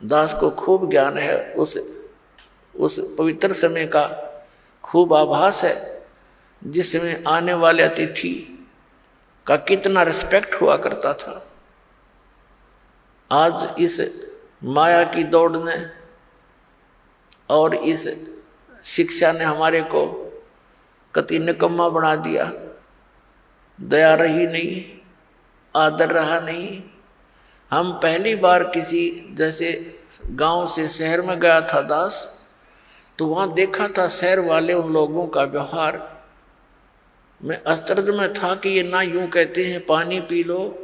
दास को खूब ज्ञान है, उस पवित्र समय का खूब आभास है, जिसमें आने वाले अतिथि का कितना रिस्पेक्ट हुआ करता था। आज इस माया की दौड़ ने और इस शिक्षा ने हमारे को कति निकम्मा बना दिया। दया रही नहीं, आदर रहा नहीं। हम पहली बार किसी जैसे गांव से शहर में गया था दास, तो वहाँ देखा था शहर वाले उन लोगों का व्यवहार। मैं आश्चर्य में था कि ये ना यूँ कहते हैं पानी पी लो,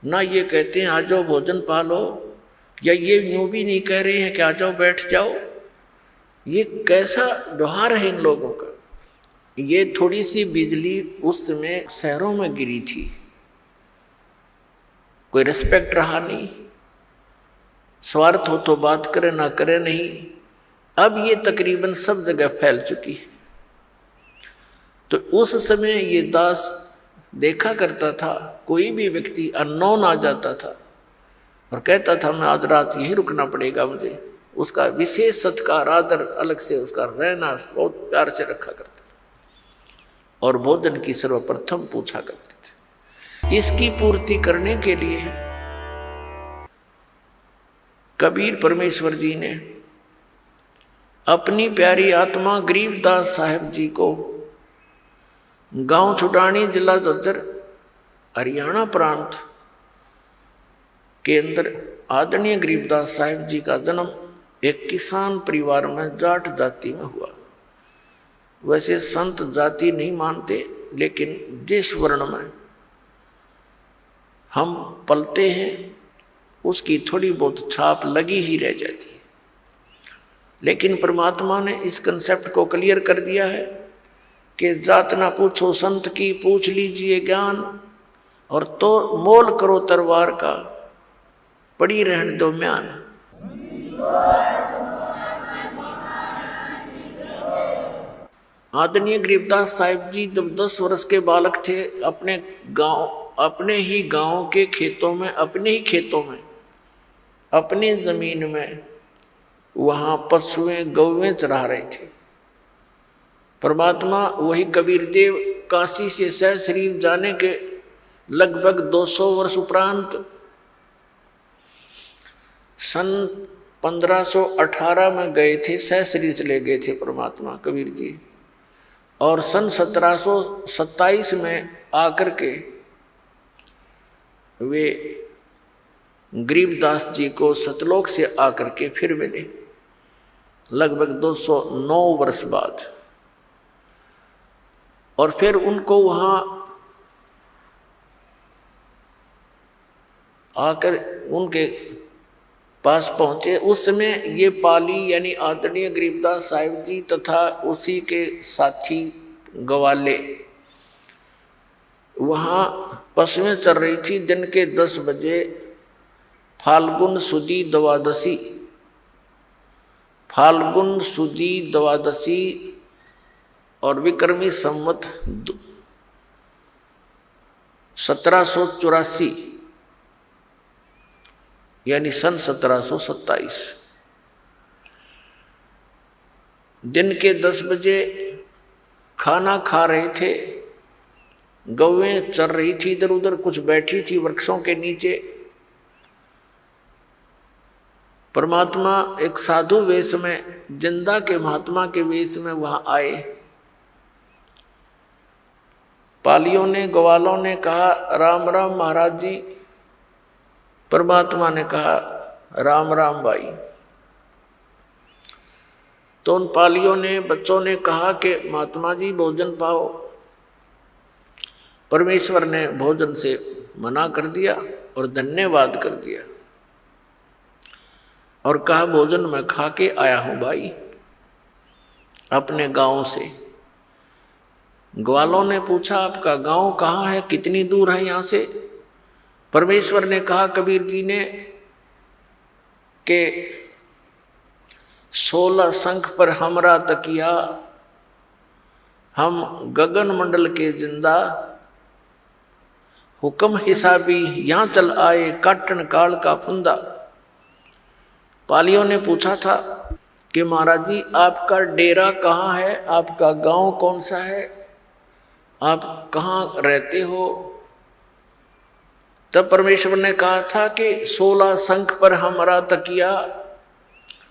ना ये कहते हैं आ जाओ भोजन पा लो, या ये यूँ भी नहीं कह रहे हैं कि आ जाओ बैठ जाओ। ये कैसा व्यवहार है इन लोगों का। ये थोड़ी सी बिजली उस समय शहरों में गिरी थी, कोई रिस्पेक्ट रहा नहीं, स्वार्थ हो तो बात करे ना करे नहीं। अब ये तकरीबन सब जगह फैल चुकी है। तो उस समय ये दास देखा करता था, कोई भी व्यक्ति अननोन आ जाता था और कहता था मैं आज रात यहीं रुकना पड़ेगा मुझे, उसका विशेष सत्कार आदर अलग से उसका रहना बहुत प्यार से रखा करता था और भोजन की सर्वप्रथम पूछा करते थे। इसकी पूर्ति करने के लिए कबीर परमेश्वर जी ने अपनी प्यारी आत्मा गरीबदास साहब जी को गांव छुटानी, जिला झज्जर, हरियाणा प्रांत के अंदर आदरणीय गरीबदास साहब जी का जन्म एक किसान परिवार में जाट जाति में हुआ। वैसे संत जाति नहीं मानते, लेकिन जिस वर्ण में हम पलते हैं उसकी थोड़ी बहुत छाप लगी ही रह जाती है। लेकिन परमात्मा ने इस कंसेप्ट को क्लियर कर दिया है कि जात ना पूछो संत की, पूछ लीजिए ज्ञान, और तो मोल करो तलवार का, पड़ी रहने दो म्यान। आदरणीय गरीबदास साहिब जी जब 10 वर्ष के बालक थे, अपने ही गांव के खेतों में, अपने ही खेतों में, अपनी जमीन में वहां पशुएं गौवें चरा रहे थे। परमात्मा वही कबीर देव काशी से सह शरीर जाने के लगभग 200 वर्ष उपरांत सन 1518 में गए थे, सह शरीर चले गए थे परमात्मा कबीर जी, और सन 1727 में आकर के वे गरीबदास जी को सतलोक से आकर के फिर मिले, लगभग 209 वर्ष बाद। और फिर उनको वहां आकर उनके पास पहुंचे। उस समय ये पाली यानी आदरणीय गरीबदास साहिब जी तथा उसी के साथी गवाले वहां पशुएं चल रही थी। दिन के 10 बजे फाल्गुन सुदी द्वादशी, फाल्गुन सुदी द्वादशी और विक्रमी संवत 1784 यानी सन 1727 दिन के 10 बजे खाना खा रहे थे। गौवें चर रही थी इधर उधर, कुछ बैठी थी वृक्षों के नीचे। परमात्मा एक साधु वेश में, जिंदा के महात्मा के वेश में वहां आए। पालियों ने, ग्वालों ने कहा राम राम महाराज जी। परमात्मा ने कहा राम राम भाई। तो उन पालियों ने, बच्चों ने कहा कि महात्मा जी भोजन पाओ। परमेश्वर ने भोजन से मना कर दिया और धन्यवाद कर दिया और कहा भोजन मैं खा के आया हूं भाई अपने गांव से। ग्वालों ने पूछा आपका गांव कहाँ है, कितनी दूर है यहां से? परमेश्वर ने कहा कबीर जी ने कि 16 शंख पर हमरा तकिया, हम गगन मंडल के जिंदा, हुक्म हिसाबी यहाँ चल आए, काटन काल का फंदा। पालियों ने पूछा था कि महाराज जी आपका डेरा कहाँ है, आपका गांव कौन सा है, आप कहाँ रहते हो। तब परमेश्वर ने कहा था कि 16 शंख पर हमारा तकिया,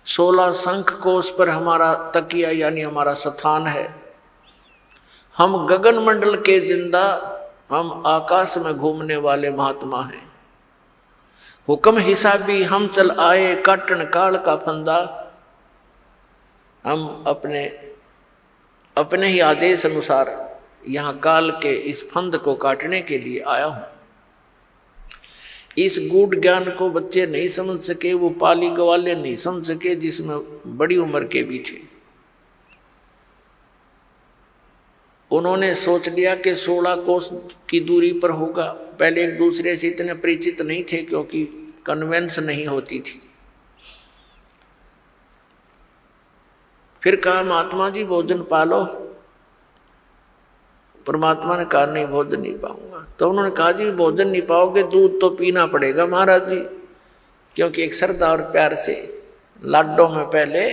16 शंख कोश पर हमारा तकिया यानी हमारा स्थान है। हम गगन मंडल के जिंदा, हम आकाश में घूमने वाले महात्मा हैं। हुक्म हिसाबी हम चल आए, काटन काल का फंदा। हम अपने ही आदेश अनुसार यहाँ काल के इस फंद को काटने के लिए आया हूं। इस गूढ़ ज्ञान को बच्चे नहीं समझ सके, वो पाली ग्वाले नहीं समझ सके, जिसमें बड़ी उम्र के भी थे। उन्होंने सोच लिया कि 16 कोस की दूरी पर होगा। पहले एक दूसरे से इतने परिचित नहीं थे क्योंकि कन्वेंस नहीं होती थी। फिर कहा महात्मा जी भोजन पालो। परमात्मा ने कहा नहीं भोजन नहीं पाऊंगा। तो उन्होंने कहा जी भोजन नहीं पाओगे, दूध तो पीना पड़ेगा महाराज जी। क्योंकि एक श्रद्धा और प्यार से लाडों में पहले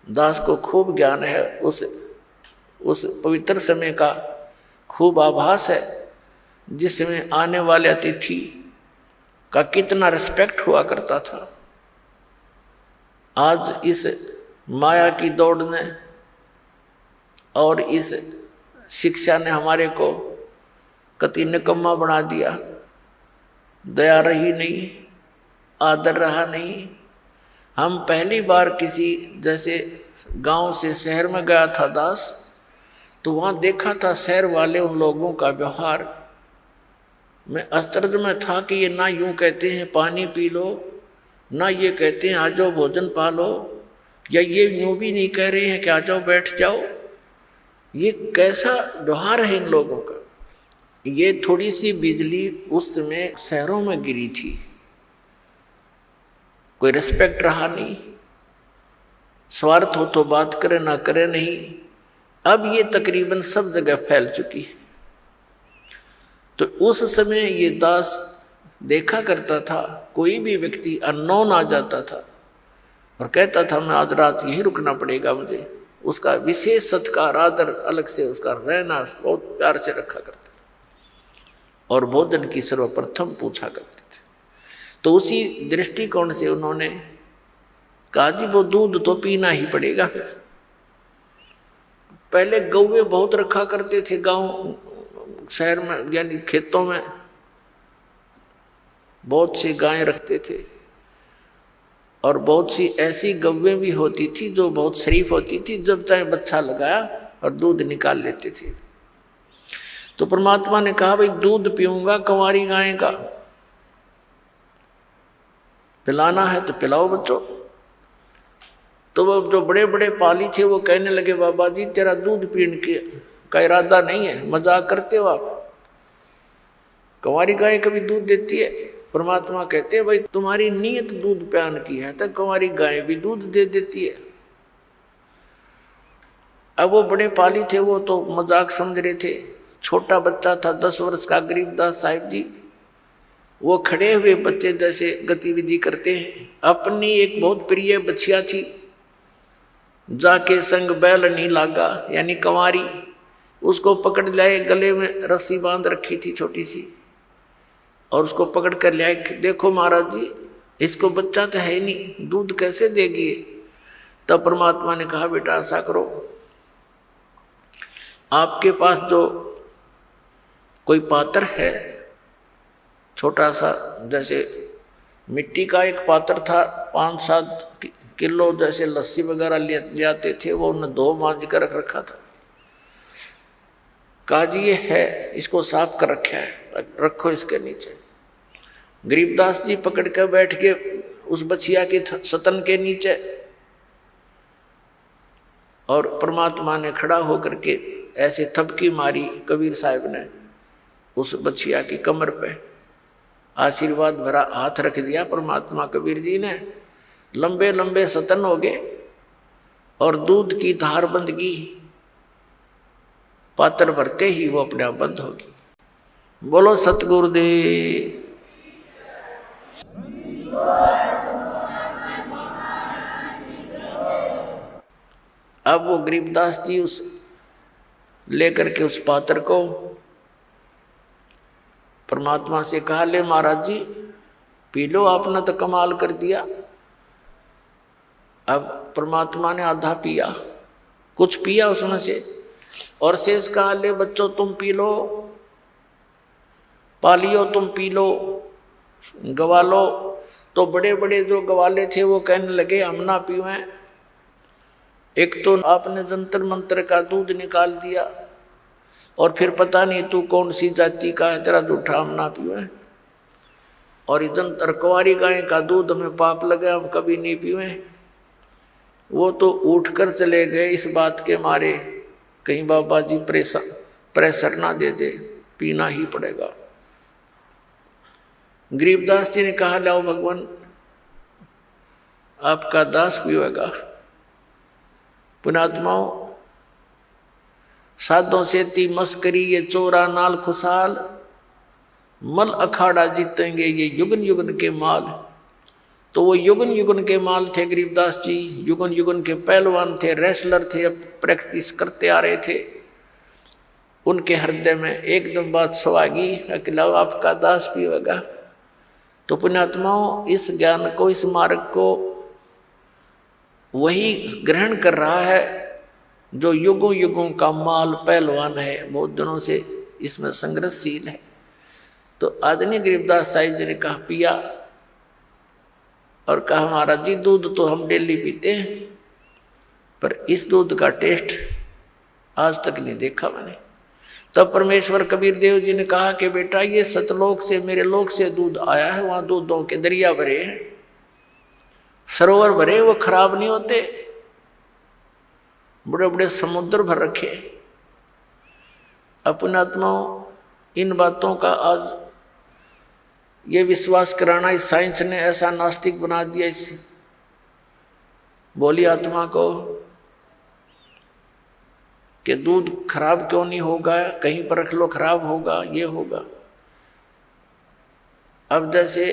दास को खूब ज्ञान है, उस पवित्र समय का खूब आभास है, जिसमें आने वाले अतिथि का कितना रिस्पेक्ट हुआ करता था। आज इस माया की दौड़ ने और इस शिक्षा ने हमारे को कति निकम्मा बना दिया। दया रही नहीं, आदर रहा नहीं। हम पहली बार किसी जैसे गांव से शहर में गया था दास, तो वहाँ देखा था शहर वाले उन लोगों का व्यवहार। मैं आश्चर्य में था कि ये ना यूं कहते हैं पानी पी लो, ना ये कहते हैं आ जाओ भोजन पा लो, या ये यूं भी नहीं कह रहे हैं कि आ जाओ बैठ जाओ। ये कैसा व्यवहार है इन लोगों का। ये थोड़ी सी बिजली उस समय शहरों में गिरी थी, कोई रिस्पेक्ट रहा नहीं। स्वार्थ हो तो बात करे, ना करे नहीं। अब ये तकरीबन सब जगह फैल चुकी है। तो उस समय ये दास देखा करता था, कोई भी व्यक्ति अननोन आ जाता था और कहता था मैं आज रात यहीं रुकना पड़ेगा मुझे, उसका विशेष सत्कार आदर अलग से उसका रहना बहुत प्यार से रखा करता था और भोजन की सर्वप्रथम पूछा करते थे। तो उसी दृष्टिकोण से उन्होंने कहा जी वो दूध तो पीना ही पड़ेगा। फिर पहले गौवे बहुत रखा करते थे गांव शहर में, यानी खेतों में बहुत सी गायें रखते थे और बहुत सी ऐसी गौवें भी होती थी जो बहुत शरीफ होती थी, जब चाहे बच्चा लगाया और दूध निकाल लेते थे। तो परमात्मा ने कहा भाई दूध पीऊंगा कंवारी गाय का, पिलाना है तो पिलाओ बच्चों। तो वो जो बड़े बड़े पाली थे वो कहने लगे बाबा जी तेरा दूध पीने का इरादा नहीं है, मजाक करते हो आप। कंवारी गाय कभी दूध देती है? परमात्मा कहते हैं भाई तुम्हारी नीयत दूध प्यान की है तो कंवारी गाय भी दूध दे देती है। अब वो बड़े पाली थे, वो तो मजाक समझ रहे थे। छोटा बच्चा था 10 वर्ष का गरीबदास साहिब जी, वो खड़े हुए बच्चे जैसे गतिविधि करते हैं। अपनी एक बहुत प्रिय बछिया थी, जाके संग बैल नहीं लागा, यानी कंवारी, उसको पकड़ लाए, गले में रस्सी बांध रखी थी छोटी सी, और उसको पकड़ कर लाए। देखो महाराज जी इसको बच्चा तो है नहीं, दूध कैसे देगी? तब परमात्मा ने कहा बेटा ऐसा करो, आपके पास जो कोई पात्र है छोटा सा, जैसे मिट्टी का एक पात्र था, 5-7 किलो जैसे लस्सी वगैरह ले आते थे, वो उन्होंने धो मांझ कर रख रखा था। कहा जी ये है, इसको साफ कर रखा है, रखो इसके नीचे। गरीबदास जी पकड़ कर बैठ के उस बछिया के सतन के नीचे, और परमात्मा ने खड़ा होकर के ऐसे थपकी मारी कबीर साहब ने उस बछिया की कमर पे, आशीर्वाद भरा हाथ रख दिया परमात्मा कबीर जी ने। लंबे लंबे सतन हो गए और दूध की धार बंद की, पात्र भरते ही वो अपने आप बंद होगी। बोलो सतगुरुदेव। अब वो गरीबदास जी उस लेकर के उस पात्र को परमात्मा से कहा, ले महाराज जी पी लो, आपने तो कमाल कर दिया। अब परमात्मा ने आधा पिया, कुछ पिया उसमें से, और शेष कहा, ले बच्चों तुम पी लो, पालियो तुम पी लो, गवा लो। तो बड़े बड़े जो गवाले थे वो कहने लगे हम ना पीवें, एक तो आपने जंतर मंत्र का दूध निकाल दिया, और फिर पता नहीं तू कौन सी जाति का है, तेरा जूठा हम ना पीवें, और ये जंतर कुंवारी गाय का दूध हमें पाप लगे, हम कभी नहीं पीवें। वो तो उठ कर चले गए इस बात के मारे, कहीं बाबा जी प्रेशर ना दे दे, पीना ही पड़ेगा। गरीबदास जी ने कहा, लाओ भगवान आपका दास पिएगा। पुणात्माओं, साधों से ती मस्करी ये चोरा नाल खुशहाल, मल अखाड़ा जीतेंगे ये युगन युगन के माल। तो वो युगन युगन के माल थे गरीबदास जी, युगन युगन के पहलवान थे, रेसलर थे, अब प्रैक्टिस करते आ रहे थे। उनके हृदय में एकदम बात सवागी, अकेला आपका दास पिएगा। तो पुण्यात्माओं, इस ज्ञान को, इस मार्ग को वही ग्रहण कर रहा है जो युगों युगों का माल पहलवान है, बहुत दिनों से इसमें संघर्षशील है। तो आदरणीय गरीबदास साहिब जी ने कहा, पिया, और कहा महाराज जी दूध तो हम डेली पीते हैं, पर इस दूध का टेस्ट आज तक नहीं देखा मैंने। तब परमेश्वर कबीर देव जी ने कहा कि बेटा ये सतलोक से, मेरे लोक से दूध आया है, वहां दूधों के दरिया भरे हैं, सरोवर भरे, वो खराब नहीं होते, बड़े बड़े समुद्र भर रखे। अपने आत्माओं, इन बातों का आज ये विश्वास कराना इस साइंस ने ऐसा नास्तिक बना दिया इस बोली आत्मा को कि दूध खराब क्यों नहीं होगा, कहीं पर रख लो खराब होगा, ये होगा। अब जैसे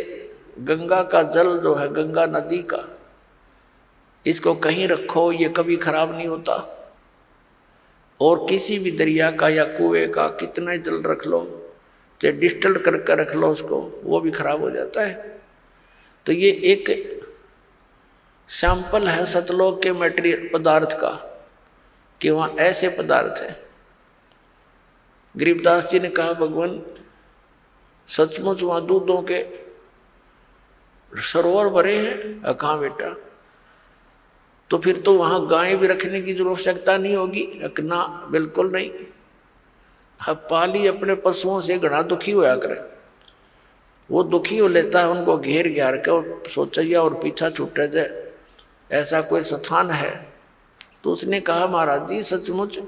गंगा का जल जो है, गंगा नदी का, इसको कहीं रखो ये कभी खराब नहीं होता, और किसी भी दरिया का या कुएं का कितना जल रख लो, चाहे डिस्टिल करके रख लो उसको, वो भी खराब हो जाता है। तो ये एक सैंपल है सतलोक के मटेरियल पदार्थ का, कि वहाँ ऐसे पदार्थ हैं। गरीबदास जी ने कहा, भगवान सचमुच वहाँ दूधों के सरोवर भरे हैं। कहाँ बेटा, तो फिर तो वहाँ गाय भी रखने की जरूरत आवश्यकता नहीं होगी। ना, बिल्कुल नहीं। अब पाली अपने पशुओं से घना दुखी होया करे, वो दुखी हो लेता है, उनको घेर घेर के और सोचा जाए और पीछा छूटा जाए, ऐसा कोई स्थान है। तो उसने कहा, महाराज जी सचमुच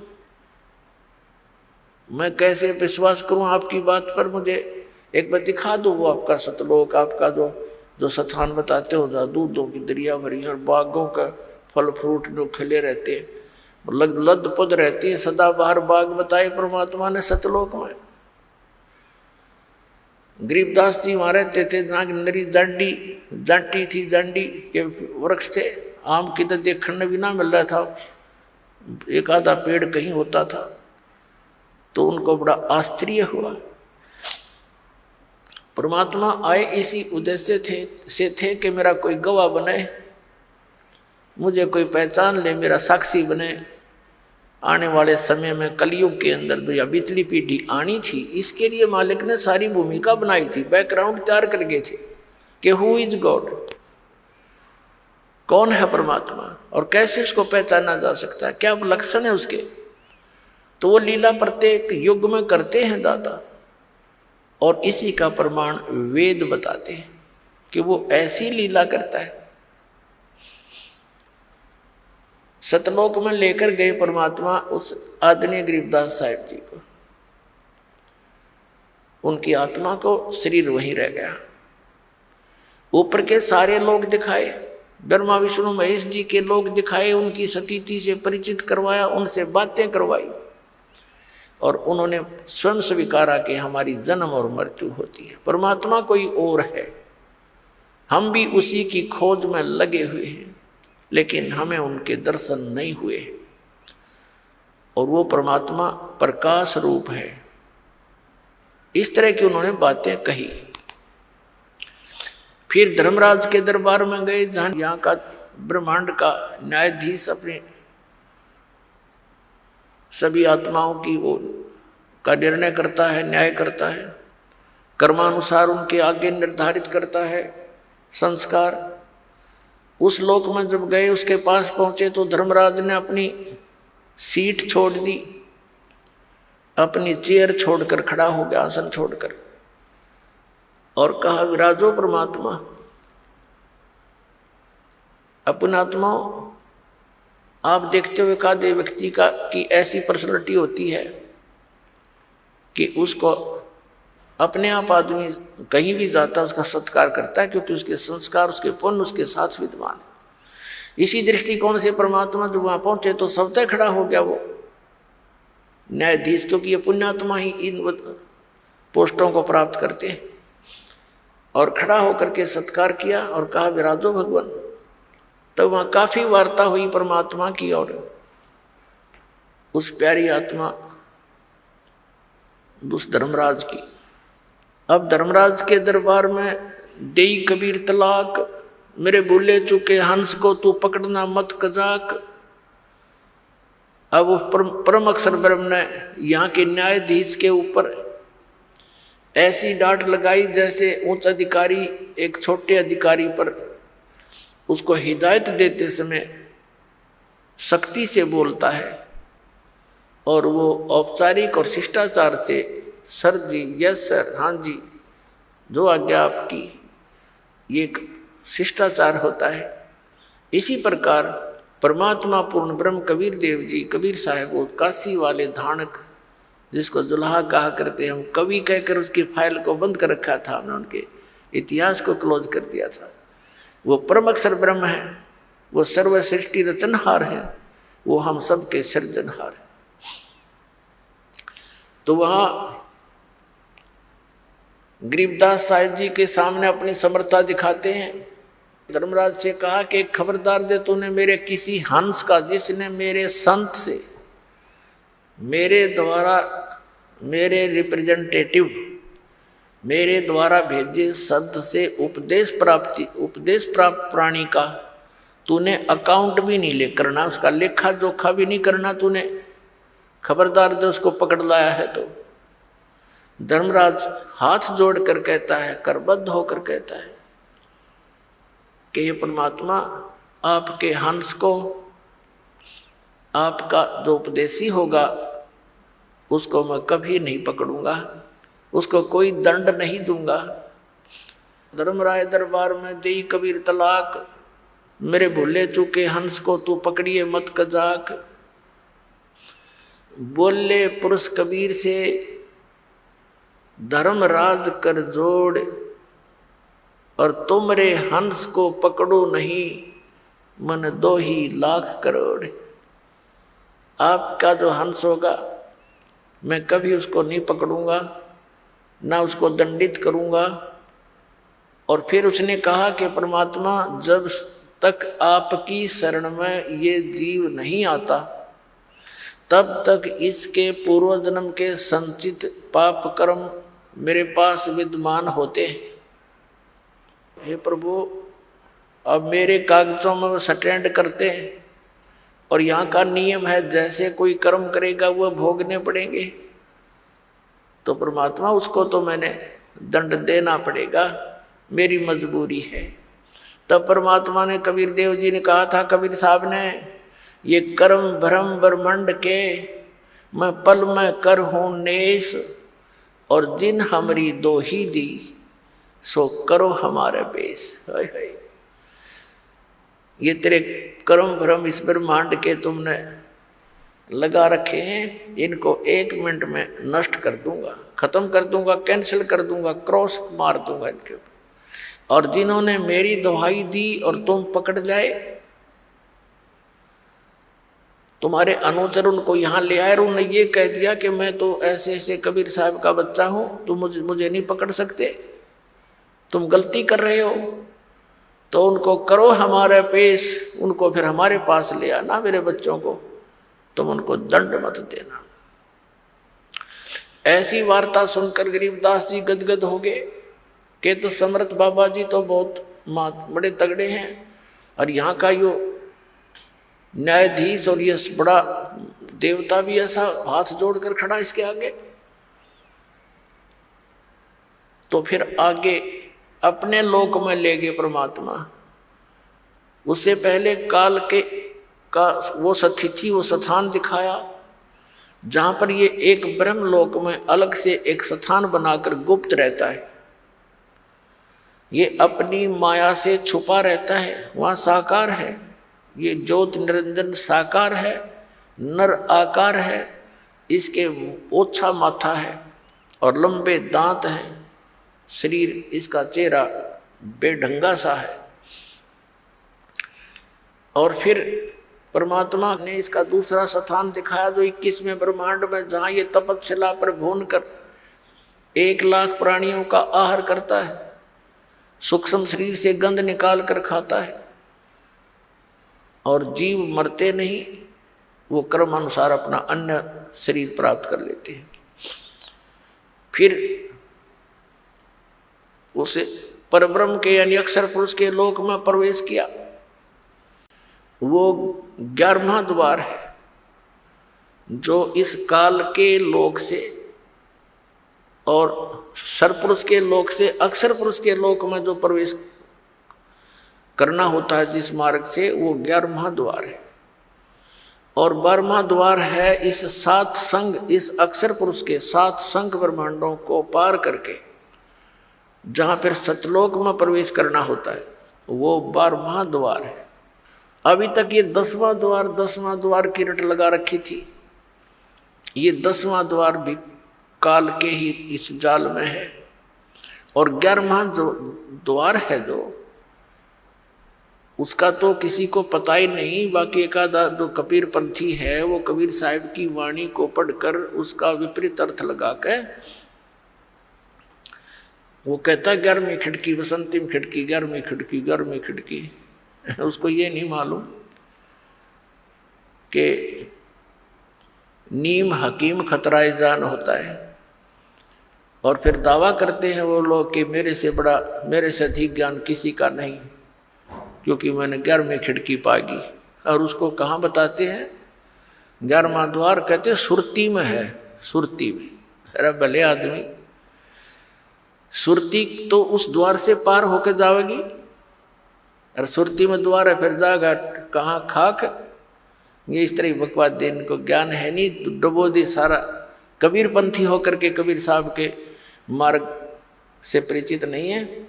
मैं कैसे विश्वास करूं आपकी बात पर, मुझे एक बार दिखा दो वो आपका सतलोक, आपका जो स्थान बताते हो, जहाँ दूधों की दरिया भरी और बागों का फल फ्रूट जो खिले रहते हैं, लद पद रहती है, सदा बाहर बाग बताए परमात्मा ने सतलोक में। गरीबदास जी वहाँ रहते थे जहाँ नरी जांटी थी, जांडी के वृक्ष थे, आम की तो देखने भी ना मिल रहा था, एक आधा पेड़ कहीं होता था। तो उनको बड़ा आश्चर्य हुआ। परमात्मा आए इसी उद्देश्य से थे कि मेरा कोई गवाह बने, मुझे कोई पहचान ले, मेरा साक्षी बने। आने वाले समय में कलयुग के अंदर जो या बीतली पीढ़ी आनी थी, इसके लिए मालिक ने सारी भूमिका बनाई थी, बैकग्राउंड तैयार कर गए थे कि हु इज गॉड, कौन है परमात्मा और कैसे उसको पहचाना जा सकता है, क्या लक्षण है उसके। तो वो लीला प्रत्येक युग में करते हैं दाता, और इसी का प्रमाण वेद बताते हैं कि वो ऐसी लीला करता है। सतलोक में लेकर गए परमात्मा उस आदरणीय गरीबदास साहिब जी को, उनकी आत्मा को, शरीर वहीं रह गया। ऊपर के सारे लोग दिखाए, ब्रह्मा विष्णु महेश जी के लोग दिखाए, उनकी सतीति से परिचित करवाया, उनसे बातें करवाई, और उन्होंने स्वयं स्वीकारा कि हमारी जन्म और मृत्यु होती है, परमात्मा कोई और है, हम भी उसी की खोज में लगे हुए हैं, लेकिन हमें उनके दर्शन नहीं हुए। और वो परमात्मा प्रकाश रूप है। इस तरह की उन्होंने बातें कही। फिर धर्मराज के दरबार में गए, जहां यहाँ का ब्रह्मांड का न्यायाधीश अपने सभी आत्माओं की वो का निर्णय करता है, न्याय करता है, कर्मानुसार उनके आगे निर्धारित करता है संस्कार। उस लोक में जब गए, उसके पास पहुंचे तो धर्मराज ने अपनी सीट छोड़ दी, अपनी चेयर छोड़कर खड़ा हो गया, आसन छोड़कर, और कहा, विराजो परमात्मा। अपने आत्माओं, आप देखते हुए एकाध व्यक्ति का की ऐसी पर्सनैलिटी होती है कि उसको अपने आप आदमी कहीं भी जाता है उसका सत्कार करता है, क्योंकि उसके संस्कार, उसके पुण्य उसके साथ विद्यमान है। इसी दृष्टिकोण से परमात्मा जब वहां पहुंचे तो सबसे खड़ा हो गया वो न्यायाधीश, क्योंकि ये पुण्यात्मा ही इन पोस्टों को प्राप्त करते हैं। और खड़ा होकर के सत्कार किया और कहा, विराजो भगवान। तब वहां काफी वार्ता हुई परमात्मा की और उस प्यारी आत्मा उस धर्मराज की। अब धर्मराज के दरबार में देई कबीर तलाक, मेरे भूले चुके हंस को तू पकड़ना मत कजाक। अब वो परम अक्षर ब्रह्म ने यहाँ के न्यायाधीश के ऊपर ऐसी डांट लगाई जैसे उच्च अधिकारी एक छोटे अधिकारी पर उसको हिदायत देते समय सख्ती से बोलता है, और वो औपचारिक और शिष्टाचार से, सर जी, यस सर, हाँ जी, जो आज्ञा आपकी, ये एक शिष्टाचार होता है। इसी प्रकार परमात्मा पूर्ण ब्रह्म कबीर देव जी, कबीर साहब, वो काशी वाले धानक, जिसको जुल्हा कहा करते, हम कवि कहकर उसकी फाइल को बंद कर रखा था, हमने उनके इतिहास को क्लोज कर दिया था। वो परम अक्षर ब्रह्म है, वो सर्व सृष्टि रचनहार है, वो हम सब के सृजनहार है। तो वहां गरीबदास साहिब जी के सामने अपनी समर्था दिखाते हैं। धर्मराज से कहा कि खबरदार दे, तूने मेरे किसी हंस का, जिसने मेरे संत से, मेरे द्वारा, मेरे रिप्रेजेंटेटिव, मेरे द्वारा भेजे संत से उपदेश प्राप्त प्राणी का तूने अकाउंट भी नहीं ले करना, उसका लेखा जोखा भी नहीं करना तूने। खबरदार दे, उसको पकड़ लाया है तो। धर्मराज हाथ जोड़कर कहता है, करबद्ध होकर कहता है कि ये परमात्मा, आपके हंस को, आपका जो उपदेशी होगा उसको मैं कभी नहीं पकड़ूंगा, उसको कोई दंड नहीं दूंगा। धर्मराय दरबार में देई कबीर तलाक, मेरे भूले चूके हंस को तू पकड़िए मत कजाक। बोले पुरुष कबीर से धर्मराज कर जोड़, और तुमरे हंस को पकड़ो नहीं, मन 2 ही लाख करोड़। आपका जो हंस होगा मैं कभी उसको नहीं पकड़ूंगा, ना उसको दंडित करूंगा। और फिर उसने कहा कि परमात्मा, जब तक आपकी शरण में ये जीव नहीं आता तब तक इसके पूर्व जन्म के संचित पाप कर्म मेरे पास विद्यमान होते हैं। हे प्रभु, अब मेरे कागजों में वो स्टैंड करते हैं, और यहाँ का नियम है जैसे कोई कर्म करेगा वह भोगने पड़ेंगे। तो परमात्मा, उसको तो मैंने दंड देना पड़ेगा, मेरी मजबूरी है। तब परमात्मा ने, कबीर देव जी ने कहा था, कबीर साहब ने, ये कर्म भ्रम ब्रह्मंड के मैं पल में कर हूँ नेस, और जिन हमरी 2 ही दी सो करो हमारे बेस। ये तेरे कर्म भ्रम इस ब्रह्मांड के तुमने लगा रखे हैं, इनको 1 मिनट में नष्ट कर दूंगा, खत्म कर दूंगा, कैंसिल कर दूंगा, क्रॉस मार दूंगा इनके ऊपर। और जिन्होंने मेरी दुहाई दी और तुम पकड़ जाए, तुम्हारे अनुचर उनको यहाँ ले आए और उन्होंने ये कह दिया कि मैं तो ऐसे ऐसे कबीर साहब का बच्चा हूँ, तुम मुझे नहीं पकड़ सकते, तुम गलती कर रहे हो, तो उनको करो हमारे पेश, उनको फिर हमारे पास ले आना मेरे बच्चों को, तुम उनको दंड मत देना। ऐसी वार्ता सुनकर गरीबदास जी गदगद हो गए कि तो समर्थ बाबा जी तो बहुत बड़े तगड़े हैं, और यहाँ का यो न्यायाधीश और ये बड़ा देवता भी ऐसा हाथ जोड़कर खड़ा इसके आगे। तो फिर आगे अपने लोक में ले गए परमात्मा। उससे पहले काल के का वो सतिथि वो स्थान दिखाया जहां पर ये एक ब्रह्म लोक में अलग से एक स्थान बनाकर गुप्त रहता है। ये अपनी माया से छुपा रहता है, वहां साकार है। ये ज्योत निरंजन साकार है, नर आकार है, इसके ओछा माथा है और लंबे दांत हैं, शरीर इसका चेहरा बेढंगा सा है। और फिर परमात्मा ने इसका दूसरा स्थान दिखाया जो 21वें ब्रह्मांड में, जहां ये तपस्या पर भून कर 1,00,000 प्राणियों का आहार करता है, सूक्ष्म शरीर से गंध निकाल कर खाता है, और जीव मरते नहीं, वो कर्म अनुसार अपना अन्य शरीर प्राप्त कर लेते हैं। फिर उसे परब्रह्म के यानी अक्षर पुरुष के लोक में प्रवेश किया। वो 11वां द्वार है जो इस काल के लोक से और सरपुरुष के लोक से अक्षर पुरुष के लोक में जो प्रवेश करना होता है जिस मार्ग से, वो 11वां द्वार है। और 12वां द्वार है इस 7 संघ, इस अक्षर पुरुष के 7 संघ ब्रह्मांडों को पार करके जहां फिर सतलोक में प्रवेश करना होता है, वो 12वां द्वार है। अभी तक ये 10वां द्वार की रट लगा रखी थी। ये 10वां द्वार भी काल के ही इस जाल में है। और 11वां जो द्वार है जो उसका तो किसी को पता ही नहीं। बाकी एक आधा जो कबीर पंथी है वो कबीर साहिब की वाणी को पढ़कर उसका विपरीत अर्थ लगा के वो कहता 11वीं खिड़की, बसंतीम खिड़की, 11वीं खिड़की, 11वीं खिड़की। उसको ये नहीं मालूम कि नीम हकीम खतराए जान होता है। और फिर दावा करते हैं वो लोग कि मेरे से बड़ा, मेरे से अधिक ज्ञान किसी का नहीं, क्योंकि मैंने 11वीं खिड़की पागी। और उसको कहाँ बताते हैं? 11वां द्वार कहते हैं सुरती में है, सुरती में। अरे भले आदमी, सुरती तो उस द्वार से पार होकर जाएगी, और सुरती में द्वार है, फिर जाएगा कहाँ खाक। ये इस तरह बकवास दे, इनको ज्ञान है नहीं, डुबो दे सारा। कबीर पंथी होकर के कबीर साहब के मार्ग से परिचित नहीं है।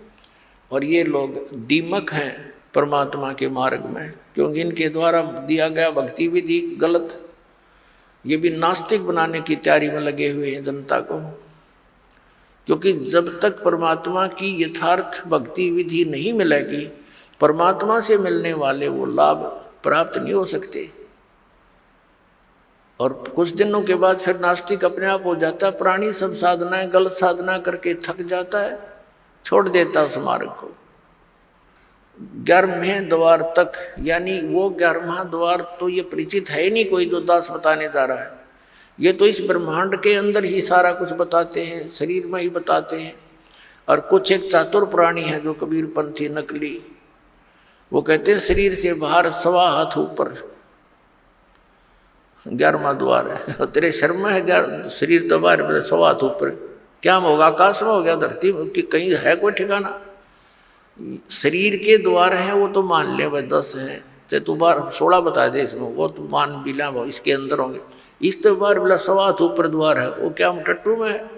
और ये लोग दीमक हैं परमात्मा के मार्ग में, क्योंकि इनके द्वारा दिया गया भक्ति विधि गलत। ये भी नास्तिक बनाने की तैयारी में लगे हुए हैं जनता को, क्योंकि जब तक परमात्मा की यथार्थ भक्ति विधि नहीं मिलेगी, परमात्मा से मिलने वाले वो लाभ प्राप्त नहीं हो सकते। और कुछ दिनों के बाद फिर नास्तिक अपने आप हो जाता है। प्राणी सब साधनाएं गलत साधना करके थक जाता है, छोड़ देता उस मार्ग को। 11वें द्वार तक, यानी वो 11वां द्वार तो ये परिचित है ही नहीं कोई जो दास बताने जा रहा है। ये तो इस ब्रह्मांड के अंदर ही सारा कुछ बताते हैं, शरीर में ही बताते हैं। और कुछ एक चातुर प्राणी है जो कबीर पंथी नकली, वो कहते हैं शरीर से बाहर 1.25 हाथ ऊपर 11वां द्वार है। और तेरे शर्म है शरीर तो बाहर 1.25 हाथ ऊपर, क्या होगा? आकाश में हो गया, धरती में कि कहीं है कोई ठिकाना? शरीर के द्वार है वो तो मान ले भाई 10 है, चाहे तू बार 16 बता दे इसमें, वो तो मान भी ला इसके अंदर होंगे। इस तो बार 1.25 हाथ ऊपर द्वार है, वो क्या टट्टू में है?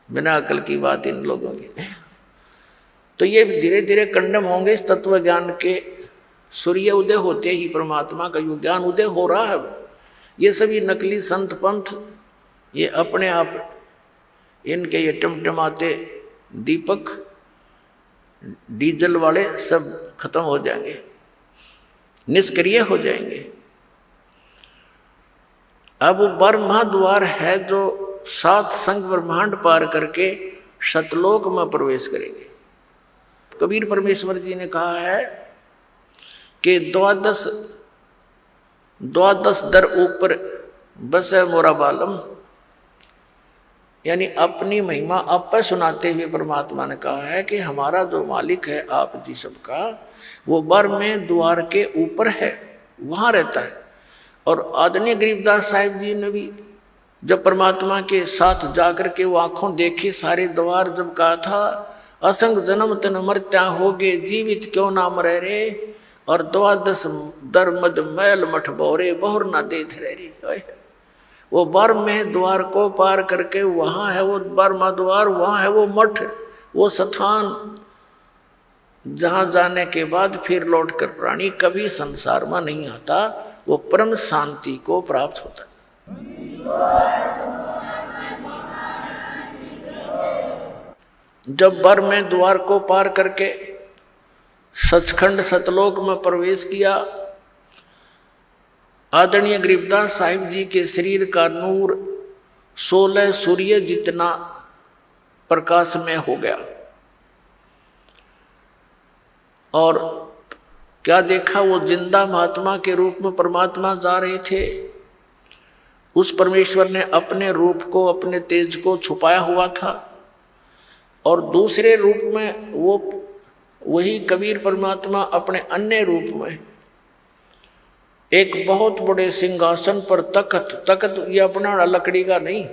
बिना अकल की बात इन लोगों की। तो ये धीरे धीरे कंडम होंगे इस तत्व ज्ञान के। सूर्य उदय होते ही परमात्मा का जो ज्ञान उदय हो रहा है, ये सभी नकली संत पंथ ये अपने आप इनके ये टमटमाते दीपक डीजल वाले सब खत्म हो जाएंगे, निष्क्रिय हो जाएंगे। अब वो 12वां द्वार है जो 7 संघ ब्रह्मांड पार करके सतलोक में प्रवेश करेंगे। कबीर परमेश्वर जी ने कहा है कि 12 द्वादश दर ऊपर बस है मोरा बालम, यानी अपनी महिमा आप पर सुनाते हुए परमात्मा ने कहा है कि हमारा जो मालिक है आप जी सबका, वो बर में द्वार के ऊपर है, वहां रहता है। और आदरणीय गरीबदास साहिब जी ने भी जब परमात्मा के साथ जाकर के वो आंखों देखे सारे द्वार, जब कहा था असंग जन्म तन मरत्या होगे जीवित क्यों ना मरे रे, और द्वादश दर मद मैल मठ बोरे बहुर ना देथ रे। वो बर में द्वार को पार करके वहां है वो बर्मा द्वार, वहां है वो मठ, वो स्थान जहां जाने के बाद फिर लौटकर प्राणी कभी संसार में नहीं आता, वो परम शांति को प्राप्त होता है। जब बर में द्वार को पार करके सचखंड सतलोक में प्रवेश किया, आदरणीय गरीबदास साहिब जी के शरीर का नूर 16 सूर्य जितना प्रकाशमय हो गया। और क्या देखा, वो जिंदा महात्मा के रूप में परमात्मा जा रहे थे। उस परमेश्वर ने अपने रूप को, अपने तेज को छुपाया हुआ था, और दूसरे रूप में वो वही कबीर परमात्मा अपने अन्य रूप में एक बहुत बड़े सिंहासन पर तख्त ये अपना लकड़ी का नहीं,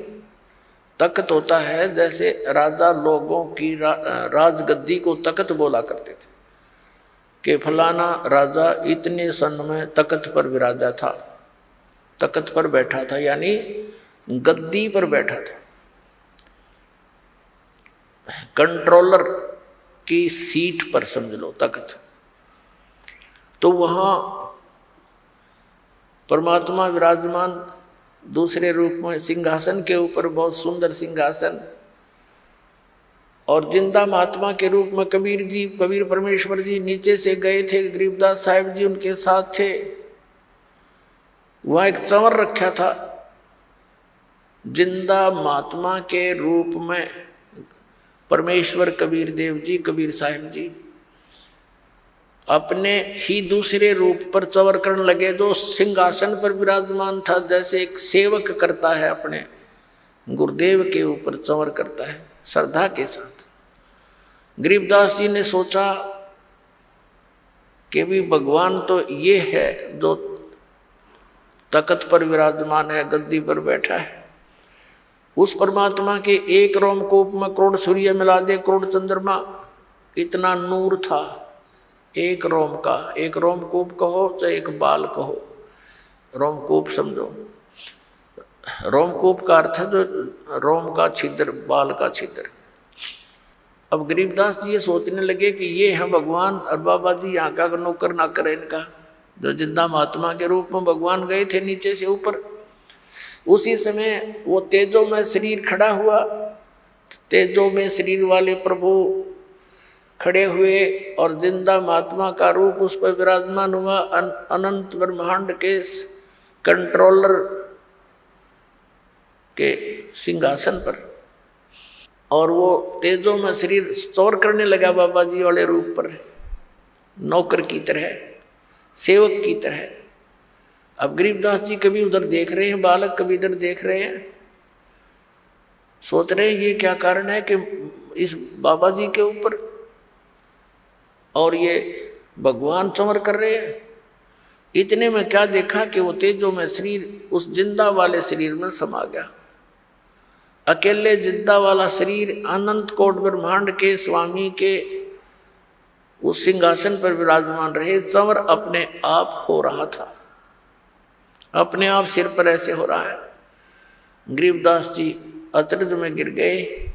तख्त होता है जैसे राजा लोगों की राजगद्दी को तख्त बोला करते थे कि फलाना राजा इतने सन में तख्त पर विराजा था, तख्त पर बैठा था, यानी गद्दी पर बैठा था। कंट्रोलर की सीट पर समझ लो तख्त। तो वहां परमात्मा विराजमान दूसरे रूप में सिंहासन के ऊपर, बहुत सुंदर सिंहासन, और जिंदा महात्मा के रूप में कबीर जी, कबीर परमेश्वर जी नीचे से गए थे, गरीबदास साहिब जी उनके साथ थे। वहां एक चंवर रखा था, जिंदा महात्मा के रूप में परमेश्वर कबीर देव जी, कबीर साहिब जी अपने ही दूसरे रूप पर चंवर करने लगे, जो सिंहासन पर विराजमान था, जैसे एक सेवक करता है अपने गुरुदेव के ऊपर चंवर करता है श्रद्धा के साथ। गरीबदास जी ने सोचा कि भी भगवान तो ये है जो तख्त पर विराजमान है, गद्दी पर बैठा है, उस परमात्मा के एक रोमकूप में करोड़ सूर्य मिला दे, करोड़ चंद्रमा, इतना नूर था एक रोम का। एक रोमकूप कहो चाहे एक बाल कहो, रोमकूप समझो, रोमकूप का अर्थ है जो रोम का छिद्र, बाल का छिद्र। अब गरीबदास जी ये सोचने लगे कि ये है भगवान, और बाबा जी यहाँ का नौकर ना करे इनका। जो जिंदा महात्मा के रूप में भगवान गए थे नीचे से ऊपर, उसी समय वो तेजो में शरीर खड़ा हुआ, तेजो में शरीर वाले प्रभु खड़े हुए, और जिंदा महात्मा का रूप उस पर विराजमान हुआ अनंत ब्रह्मांड के कंट्रोलर के सिंहासन पर। और वो तेजो में शरीर स्टोर करने लगा बाबा जी वाले रूप पर, नौकर की तरह, सेवक की तरह। अब गरीबदास जी कभी उधर देख रहे हैं बालक, कभी इधर देख रहे हैं, सोच रहे हैं ये क्या कारण है कि इस बाबा जी के ऊपर और ये भगवान चमर कर रहे हैं। इतने में क्या देखा कि वो तेजो में शरीर उस जिंदा वाले शरीर में समा गया। अकेले जिंदा वाला शरीर अनंत कोट ब्रह्मांड के स्वामी के उस सिंहासन पर विराजमान रहे, चंवर अपने आप हो रहा था, अपने आप सिर पर ऐसे हो रहा है। गरीबदास जी अचरज में गिर गए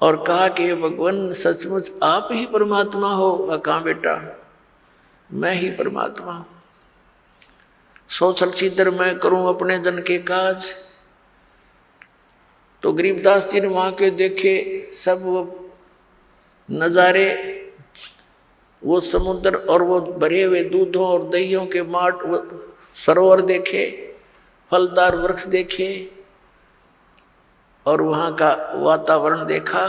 और कहा कि भगवान सचमुच आप ही परमात्मा हो। कहाँ बेटा, मैं ही परमात्मा हूं। सोचल सीधर मैं करूं अपने जन के काज। तो गरीबदास जी ने वहां के देखे सब वो नजारे, वो समुद्र और वो भरे हुए दूधों और दहियों के माट, वो सरोवर देखे, फलदार वृक्ष देखे, और वहाँ का वातावरण देखा।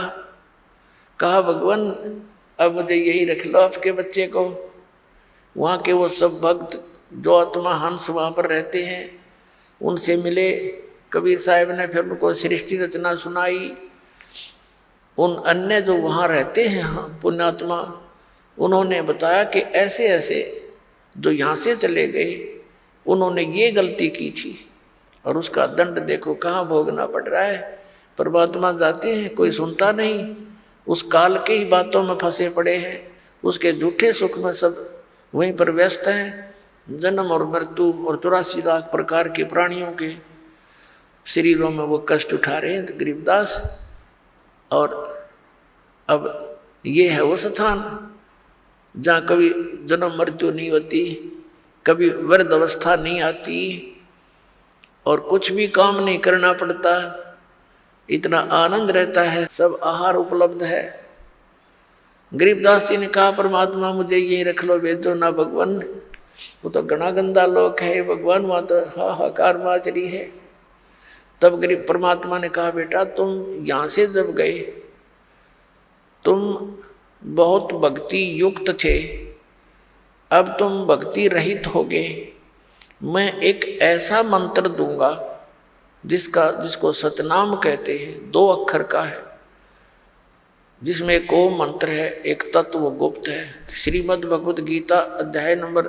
कहा भगवान अब मुझे यही रख लो आपके बच्चे को। वहाँ के वो सब भक्त जो आत्मा हंस वहाँ पर रहते हैं उनसे मिले। कबीर साहब ने फिर उनको सृष्टि रचना सुनाई। उन अन्य जो वहाँ रहते हैं पुण्यात्मा, उन्होंने बताया कि ऐसे ऐसे जो यहाँ से चले गए उन्होंने ये गलती की थी और उसका दंड देखो कहाँ भोगना पड़ रहा है। परमात्मा जाते हैं, कोई सुनता नहीं, उस काल के ही बातों में फंसे पड़े हैं, उसके झूठे सुख में सब वहीं पर व्यस्त हैं। जन्म और मृत्यु और 84 लाख प्रकार के प्राणियों के शरीरों में वो कष्ट उठा रहे हैं गरीबदास। और अब ये है वो स्थान जहाँ कभी जन्म मृत्यु नहीं होती, कभी वृद्ध अवस्था नहीं आती और कुछ भी काम नहीं करना पड़ता, इतना आनंद रहता है, सब आहार उपलब्ध है। गरीबदास जी ने कहा परमात्मा मुझे यही रख लो, भेजो ना भगवान, वो तो घना गंदा लोक है भगवान, वहाँ तो हाहाकार माचरी है। तब गरीब परमात्मा ने कहा बेटा तुम यहाँ से जब गए तुम बहुत भक्ति युक्त थे, अब तुम भक्ति रहित हो गए। मैं एक ऐसा मंत्र दूंगा जिसको सतनाम कहते हैं, 2 अक्षर का है, जिसमें एक ओम मंत्र है, एक तत्व गुप्त है। श्रीमद् भगवत गीता अध्याय नंबर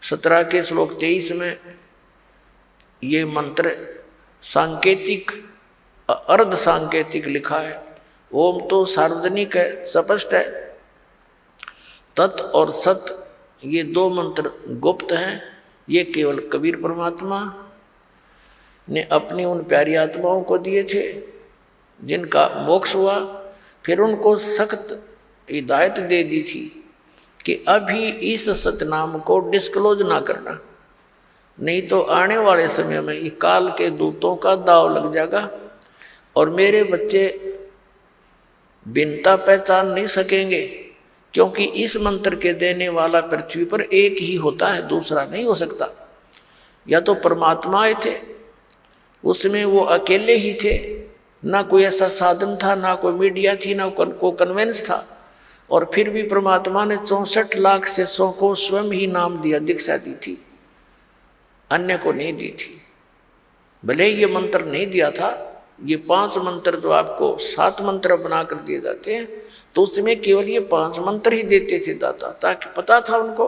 17 के श्लोक 23 में ये मंत्र सांकेतिक अर्ध सांकेतिक लिखा है। ओम तो सार्वजनिक है, स्पष्ट है। तत् और सत ये 2 मंत्र गुप्त हैं। ये केवल कबीर परमात्मा ने अपनी उन प्यारी आत्माओं को दिए थे जिनका मोक्ष हुआ। फिर उनको सख्त हिदायत दे दी थी कि अभी इस सतनाम को डिस्क्लोज ना करना, नहीं तो आने वाले समय में ये काल के दूतों का दाव लग जाएगा और मेरे बच्चे भिन्नता पहचान नहीं सकेंगे, क्योंकि इस मंत्र के देने वाला पृथ्वी पर एक ही होता है, दूसरा नहीं हो सकता। या तो परमात्मा आए थे, उसमें वो अकेले ही थे, ना कोई ऐसा साधन था, ना कोई मीडिया थी, ना कोई कन्वेंस था। और फिर भी परमात्मा ने 64 लाख से 100 को स्वयं ही नाम दिया, दीक्षा दी थी, अन्य को नहीं दी थी। भले ये मंत्र नहीं दिया था, ये 5 मंत्र जो आपको 7 मंत्र बना कर दिए जाते हैं, तो उसमें केवल ये 5 मंत्र ही देते थे दाता, ताकि पता था उनको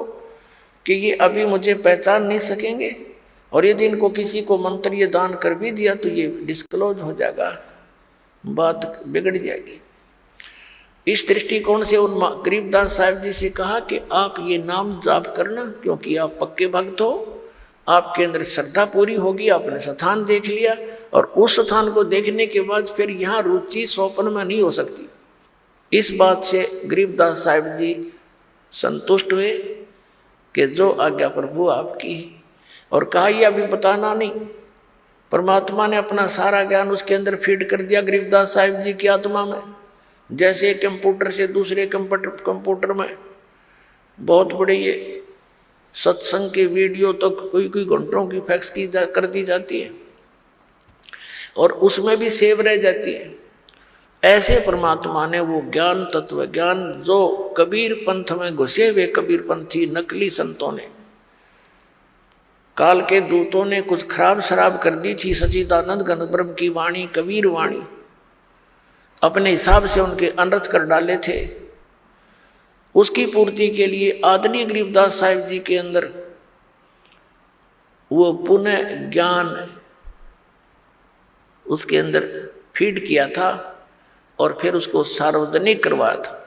कि ये अभी मुझे पहचान नहीं सकेंगे और यदि इनको किसी को मंत्र ये दान कर भी दिया तो ये डिस्क्लोज हो जाएगा, बात बिगड़ जाएगी। इस दृष्टिकोण से उन गरीबदास साहब जी से कहा कि आप ये नाम जाप करना, क्योंकि आप पक्के भक्त हो, आपके अंदर श्रद्धा पूरी होगी, आपने स्थान देख लिया और उस स्थान को देखने के बाद फिर यहाँ रुचि स्वप्न में नहीं हो सकती। इस बात से गरीबदास साहब जी संतुष्ट हुए कि जो आज्ञा प्रभु आपकी, और कहा ये अभी बताना नहीं। परमात्मा ने अपना सारा ज्ञान उसके अंदर फीड कर दिया गरीबदास साहब जी की आत्मा में, जैसे कंप्यूटर से दूसरे कंप्यूटर में बहुत बड़े ये सत्संग के वीडियो तो कोई घंटों की फैक्स कर दी जाती है और उसमें भी सेव रह जाती है। ऐसे परमात्मा ने वो ज्ञान, तत्व ज्ञान, जो कबीर पंथ में घुसे हुए कबीर पंथी नकली संतों ने, काल के दूतों ने कुछ खराब शराब कर दी थी, सच्चिदानंद घन ब्रह्म की वाणी, कबीर वाणी, अपने हिसाब से उनके अनर्थ कर डाले थे। उसकी पूर्ति के लिए आदरणीय गरीबदास साहिब जी के अंदर वो पुनः ज्ञान उसके अंदर फीड किया था और फिर उसको सार्वजनिक करवाया था।